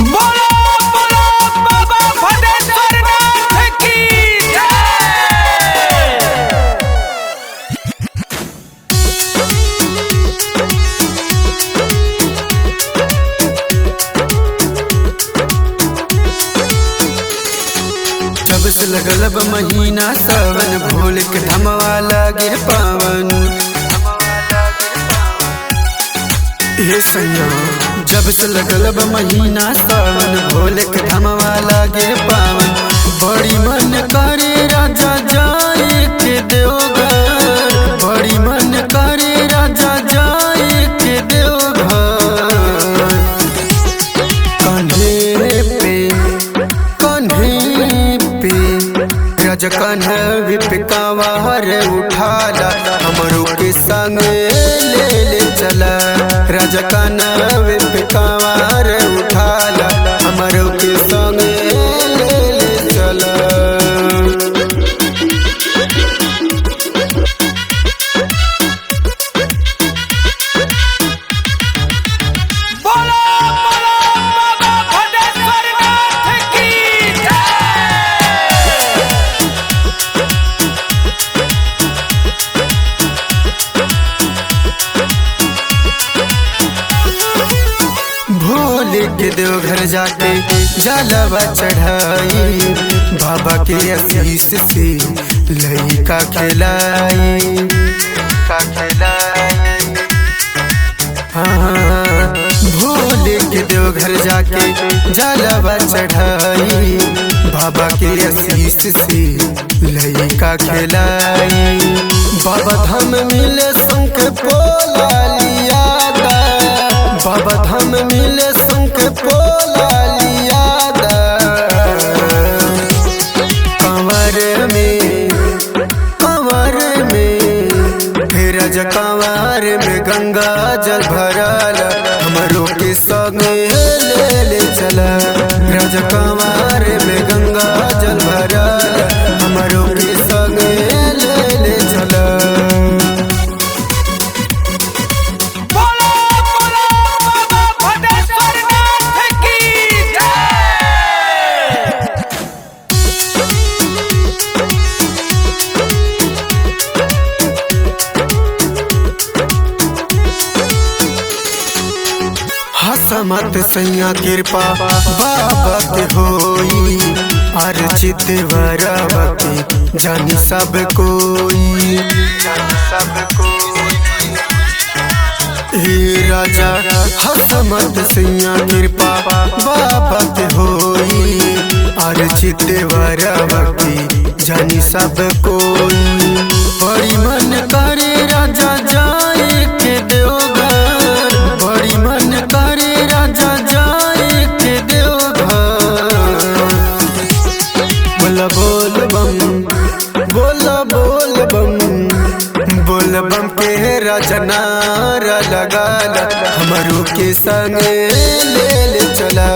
बोलो बोलो बाबा भदेश्वरनाथ की जब से लगल बा महीना सावन, भोल के धमवा लागे पावन। ये सैया जब से लगल बा महीना सावन, भोल के धमवा लागे पावन। बड़ी मन करे राजा जाए के देवघर, बड़ी मन करे राजा जाए के देवघर। कन्हे पे राजा कन्हवी पे कांवर उठाला, हमरो के संग ले चला। राजा कन्हवी पे कांवर उठाला, हमरो के संग ले चला। बोलो बोलो बाबा भदेश्वरनाथ की भोले के देवघर जाके जलवा चढ़ाई, बाबा के आशीष से लइका खिलाई। हाँ, भोले के देवघर जाके जलवा चढ़ाई, बाबा के आशीष से लइका खिलाई। बाबा धाम मिले शंख पोला लिया, बाबा धाम मिले शंख पोला लिया। कंवर में फिर कंवर में गंगा जल भरल, हमरो के संग ले चला। राजा कंवर में गंगा जल भरल, हमरो के संग ले चला। बोलो बोलो बाबा भदेश्वरनाथ की हसमत सैया कृपा बाबा के होई, अर्चित वरवती जानी सब कोई। हे राजा हसमत सैया कृपा बाबा के होई, अर्चित वरवती जानी सब कोई। बड़ी मन करे राजा जाए के देवघर, बड़ी मन करे राजा जाए के देवघर। बोला बोल बम, बोला बोल बम, बोल बम के राजा नारा लगाला, हमरो के संग ले चला।